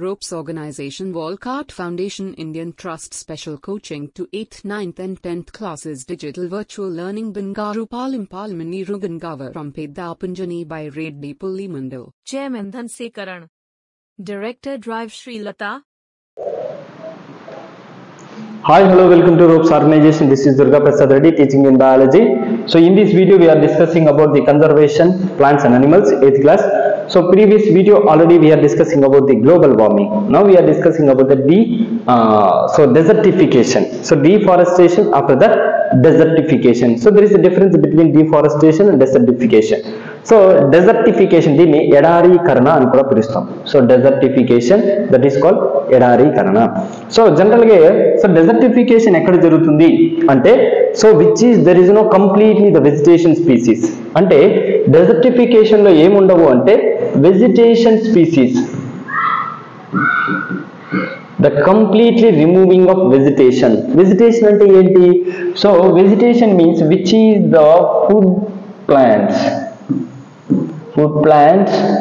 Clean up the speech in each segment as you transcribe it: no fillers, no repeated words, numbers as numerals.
Ropes Organization Walcott Foundation Indian Trust Special Coaching to 8th, 9th and 10th classes Digital Virtual Learning Bangaru Palmani Rugangavar from Pedapunjani by Reddy Pulli Mandal. Chairman Dhansekaran. Director Drive Sri Lata. Hi, hello, welcome to Ropes Organization. This is Durga Prasad Reddy teaching in biology. So in this video we are discussing about the conservation plants and animals 8th class. So previous video already we are discussing about the global warming. Now we are discussing about the desertification. So deforestation, after that desertification. So there is a difference between deforestation and desertification. So desertification దీన్ని ఎడారీకరణ అని కూడా పిలుస్తాం. So desertification that is called ఎడారీకరణ. So general గా so desertification ఎక్కడ జరుగుతుంది అంటే so which is there is no completely the vegetation species. అంటే desertification లో ఏముండవు అంటే vegetation species, the completely removing of vegetation. Vegetation అంటే ఏంటి? So vegetation means which is the food plants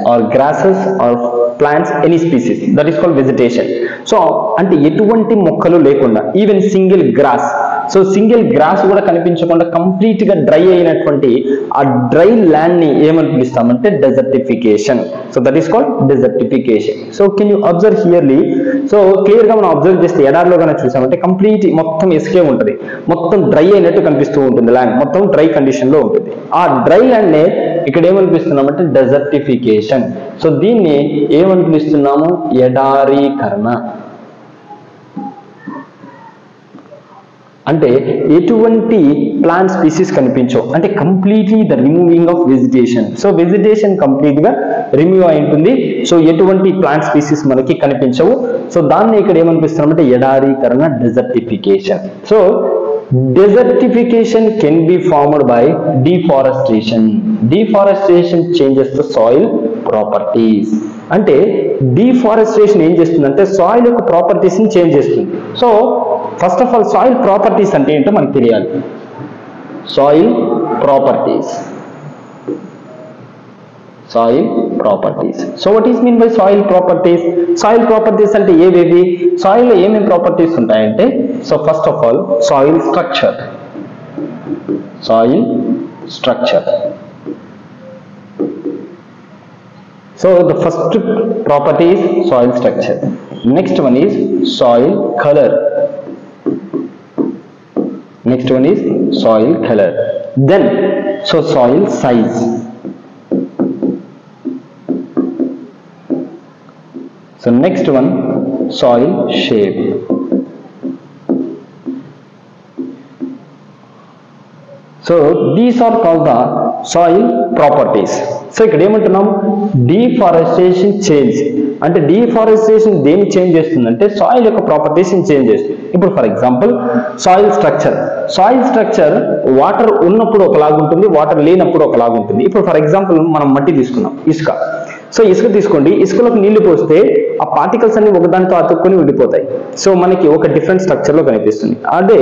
or grasses or plants, any species, that is called vegetation. So అంటే ఎటువంటి మొక్కలు లేకుండా even single grass, so single grass కూడా కనిపించకుండా complete గా dry అయినటువంటి ఆ డ్రై ల్యాండ్ ని ఏమని పిలుస్తామంటే desertification. So that is called desertification. So can you observe clearly? So clear గా మనం అబ్జర్వ్ చేస్తే ఎడారిలో కనుక చూసామంటే కంప్లీట్ మొత్తం ఇసుకే ఉంటుంది, మొత్తం డ్రై అయినట్టు కనిపిస్తూ ఉంటుంది, ల్యాండ్ మొత్తం డ్రై కండిషన్ లో ఉంటుంది. ఆ డ్రై ల్యాండ్ నే ఇక్కడ ఏమనిపిస్తున్నామంటే డెజర్టిఫికేషన్. సో దీన్ని ఏమని పిలుస్తున్నాము? ఎడారీకరణ. అంటే ఎటువంటి ప్లాంట్ స్పీసీస్ కనిపించవు, అంటే completely the removing of vegetation. So vegetation complete గా రిమూవ్ అయి ఉంటుంది. సో ఎటువంటి ప్లాంట్ స్పీసీస్ మనకి కనిపించవు. సో దాన్ని ఇక్కడ ఏమనిపిస్తున్నామంటే ఎడారీకరణ, desertification. So desertification can be formed by deforestation. Deforestation changes the soil properties. అంటే deforestation ఏం చేస్తుందంటే సాయిల్ యొక్క ప్రాపర్టీస్ ని చేంజ్ చేస్తుంది. So first of all soil properties అంటే ఏంటో మనకు తెలియాలి. Soil properties, soil properties. So what is mean by soil properties? Soil properties అంటే ఏవేవి? సాయిల్ లో ఏమేం ప్రాపర్టీస్ ఉంటాయంటే so first of all soil structure. Soil structure. So the first property is soil structure. Next one is soil color. Next one is soil color. Then so soil size. So next one, soil shape. So these are called the soil properties. So ఇక్కడ ఏమంటున్నాం? Deforestation change అంటే deforestation దేని change చేస్తుందంటే soil యొక్క properties change చేస్తుంది. ఇప్పుడు for example soil structure. Soil structure water ఉన్నప్పుడు ఒకలాగుంటుంది, water లేనప్పుడు ఒకలాగుంటుంది. ఇప్పుడు ఫర్ ఎగ్జాంపుల్ మనం మట్టి తీసుకున్నాం, ఇసుక. సో ఇసుక తీసుకోండి, ఇసుకలోకి నీళ్లు పోస్తే ఆ పార్టికల్స్ అన్ని ఒకదానితో అతుక్కొని ఉండిపోతాయి. సో మనకి ఒక డిఫరెంట్ స్ట్రక్చర్ లో కనిపిస్తుంది. అదే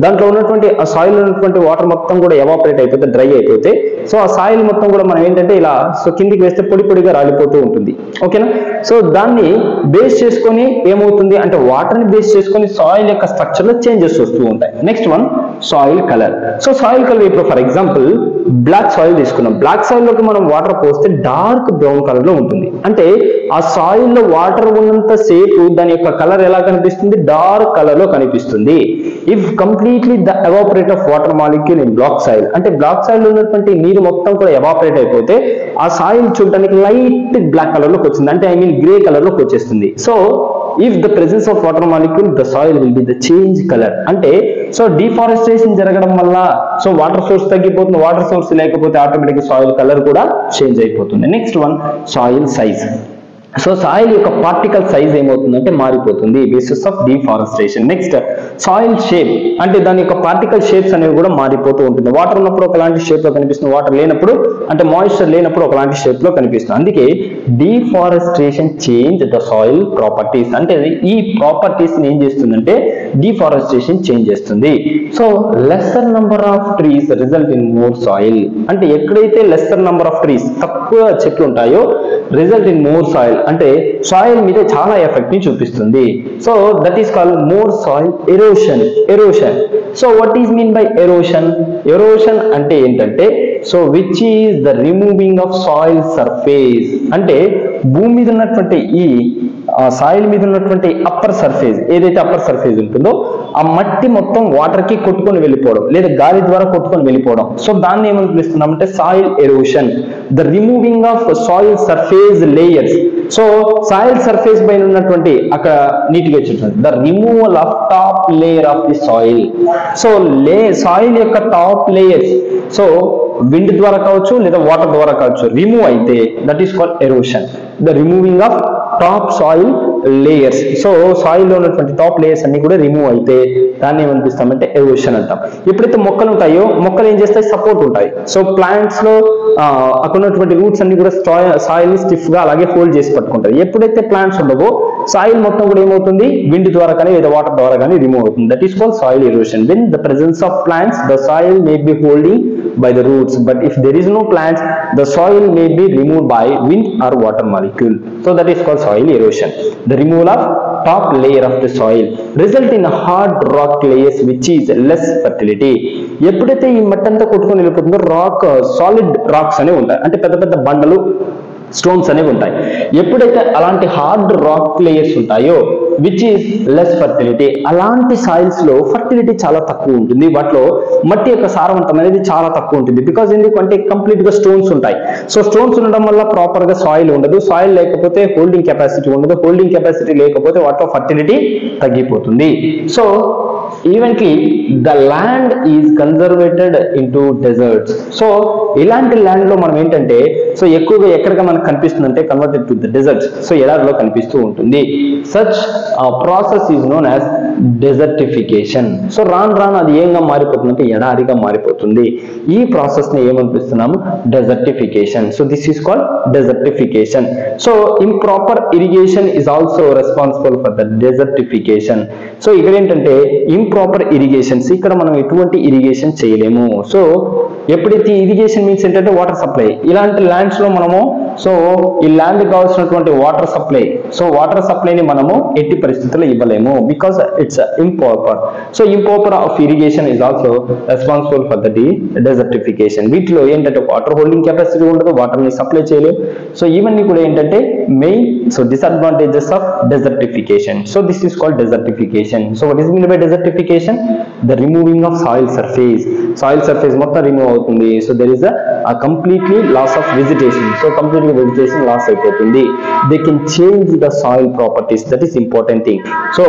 దాంట్లో ఉన్నటువంటి ఆ సాయిల్ ఉన్నటువంటి వాటర్ మొత్తం కూడా ఎవాపరేట్ అయిపోతే, డ్రై అయిపోతే సో ఆ సాయిల్ మొత్తం కూడా మనం ఏంటంటే ఇలా సో కిందికి వేస్తే పొడి పొడిగా రాలిపోతూ ఉంటుంది. ఓకేనా? సో దాన్ని బేస్ చేసుకొని ఏమవుతుంది అంటే వాటర్ ని బేస్ చేసుకొని సాయిల్ యొక్క స్ట్రక్చర్ లో చేంజెస్ వస్తూ ఉంటాయి. Next one soil colour. So soil colour ఇప్పుడు ఫర్ ఎగ్జాంపుల్ బ్లాక్ సాయిల్ తీసుకున్నాం. బ్లాక్ సాయిల్ లోకి మనం వాటర్ పోస్తే డార్క్ బ్రౌన్ కలర్ లో ఉంటుంది. అంటే ఆ సాయిల్ లో వాటర్ ఉన్నంత సేపు దాని యొక్క కలర్ ఎలా కనిపిస్తుంది? డార్క్ కలర్ లో కనిపిస్తుంది. If completely the evaporate of water molecule in black soil, అంటే బ్లాక్ సాయిల్ లో ఉన్నటువంటి నీరు మొత్తం కూడా ఎవాపరేట్ అయిపోతే ఆ సాయిల్ చూడడానికి లైట్ బ్లాక్ కలర్ లోకి వచ్చింది, అంటే ఐ మీన్ గ్రే కలర్ లోకి వచ్చేస్తుంది. So if the presence of water molecule, the soil will be the change color. అంటే సో డిఫారెస్టేషన్ జరగడం వల్ల సో వాటర్ సోర్స్ తగ్గిపోతుంది, వాటర్ సోర్స్ లేకపోతే ఆటోమేటిక్ సాయిల్ కలర్ కూడా చేంజ్ అయిపోతుంది. Next one soil size. So soil యొక్క particle size ఏమవుతుందంటే మారిపోతుంది basis of deforestation. Next soil shape, అంటే దాని యొక్క పార్టికల్ షేప్స్ అనేవి కూడా మారిపోతూ ఉంటుంది. వాటర్ ఉన్నప్పుడు ఒకలాంటి షేప్ లో కనిపిస్తుంది, వాటర్ లేనప్పుడు అంటే మాయిశ్చర్ లేనప్పుడు ఒకలాంటి షేప్ లో కనిపిస్తుంది. అందుకే deforestation change the soil properties. అంటే ఈ ప్రాపర్టీస్ ఏం చేస్తుందంటే డిఫారెస్టేషన్ చేంజ్ చేస్తుంది. So lesser number of trees result in more soil. అంటే ఎక్కడైతే లెస్సర్ నంబర్ ఆఫ్ ట్రీస్, తక్కువ చెట్లు ఉంటాయో రిజల్ట్ ఇన్ మోర్ సాయిల్, అంటే సాయిల్ మీద చాలా ఎఫెక్ట్ ని చూపిస్తుంది. So that is called more soil erosion. So what is mean by erosion అంటే ఏంటంటే so which is the removing of soil surface, అంటే భూమి మీద ఉన్నటువంటి ఈ సాయిల్ మీద ఉన్నటువంటి అప్పర్ సర్ఫేస్, ఏదైతే అప్పర్ సర్ఫేస్ ఉంటుందో ఆ మట్టి మొత్తం వాటర్ కి కొట్టుకొని వెళ్ళిపోవడం లేదా గాలి ద్వారా కొట్టుకొని వెళ్ళిపోవడం. సో దాన్ని ఏమని పిలుస్తున్నామంటే soil erosion, the removing of soil surface layers. So soil surface పైన ఉన్నటువంటి అక్కడ నీట్గా వచ్చేటువంటి the removal of top layer of the soil. So soil యొక్క టాప్ లేయర్స్ సో విండ్ ద్వారా కావచ్చు లేదా వాటర్ ద్వారా కావచ్చు రిమూవ్ అయితే that is called erosion, the removing of top soil layers. So soil లో ఉన్నటువంటి టాప్ లేయర్స్ అన్ని కూడా రిమూవ్ అయితే దాన్ని ఏమనిపిస్తామంటే ఎరోషన్ అంటాం. ఎప్పుడైతే మొక్కలు ఉంటాయో మొక్కలు ఏం చేస్తాయి, సపోర్ట్ ఉంటాయి. సో ప్లాంట్స్ లో అక్కడ ఉన్నటువంటి రూట్స్ అన్ని కూడా సాయిల్ ని స్టిఫ్ గా అలాగే హోల్డ్ చేసి పట్టుకుంటాయి. ఎప్పుడైతే ప్లాంట్స్ ఉండవో సాయిల్ మొత్తం కూడా ఏమవుతుంది, విండ్ ద్వారా కానీ లేదా వాటర్ ద్వారా కానీ రిమూవ్ అవుతుంది. That is called soil erosion. When the presence of plants the soil may be holding by the roots, but if there is no plants the soil may be removed by wind or water molecule. So that is called soil erosion. The removal of top layer of the soil result in hard rock layers which is less fertility. ఎప్పుడైతే ఈ మట్టి అంతా కొట్టుకొని వెళ్ళిపోతుందో rock solid racks అనేవి ఉంటాయి, అంటే పెద్ద పెద్ద బండలు స్టోన్స్ అనేవి ఉంటాయి. ఎప్పుడైతే అలాంటి హార్డ్ రాక్ లేయర్స్ ఉంటాయో విచ్ ఈస్ లెస్ ఫర్టిలిటీ, అలాంటి సాయిల్స్ లో ఫర్టిలిటీ చాలా తక్కువ ఉంటుంది. వాటిలో మట్టి యొక్క సారవంతం అనేది చాలా తక్కువ ఉంటుంది. బికాజ్ ఎందుకంటే కంప్లీట్ గా స్టోన్స్ ఉంటాయి. సో స్టోన్స్ ఉండడం వల్ల ప్రాపర్ గా సాయిల్ ఉండదు, సాయిల్ లేకపోతే హోల్డింగ్ కెపాసిటీ ఉండదు, హోల్డింగ్ కెపాసిటీ లేకపోతే వాటిలో ఫర్టిలిటీ తగ్గిపోతుంది. So eventually the land is converted into deserts. So ఇలాంటి ల్యాండ్ లో మనం ఏంటంటే సో ఎక్కువగా ఎక్కడిగా మనకు కనిపిస్తుందంటే converted to the deserts. So ఎడారిలో కనిపిస్తూ ఉంటుంది. Such process is known as desertification. So రాను అది ఏంగా మారిపోతుందంటే ఎడారిగా మారిపోతుంది. ఈ ప్రాసెస్ ని ఏమనిపిస్తున్నాము, desertification. So this is called desertification. So improper irrigation is also responsible for the desertification. So ఇక్కడ ఏంటంటే ఇంప్రాపర్ ఇరిగేషన్స్, ఇక్కడ మనం ఎటువంటి ఇరిగేషన్ చేయలేము. సో ఎప్పుడైతే ఇరిగేషన్ మీన్స్ ఏంటంటే వాటర్ సప్లై, ఇలాంటి ల్యాండ్స్ లో మనము సో ఈ ల్యాండ్ కావాల్సినటువంటి వాటర్ సప్లై, సో వాటర్ సప్లైని మనము ఎట్టి పరిస్థితుల్లో ఇవ్వలేము because it's improper. So improper of irrigation is also responsible for the desertification. వీటిలో ఏంటంటే వాటర్ హోల్డింగ్ కెపాసిటీ ఉండదు, వాటర్ ని సప్లై చేయలేము. సో ఇవన్నీ కూడా ఏంటంటే main so disadvantages of desertification. So this is called desertification. So what is mean by desertification, the removing of soil surface. Soil surface మొత్తం remove అవుతుంది. So there is a completely loss of vegetation. So completely vegetation loss అయిపోతుంది. They can change the soil properties, that is important thing. So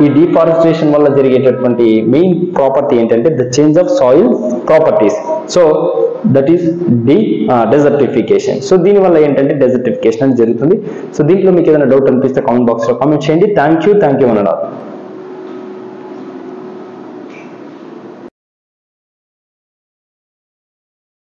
ఈ deforestation వల్ల జరిగేటటువంటి main property ఏంటంటే the change of soil properties. So that is the desertification. So దీనివల్ల ఏంటంటే desertification అని జరుగుతుంది. So దీంట్లో మీకు ఏదైనా డౌట్ అనిపిస్తే కామెంట్ బాక్స్ లో కామెంట్ చేయండి. థ్యాంక్ యూ అన్నారు.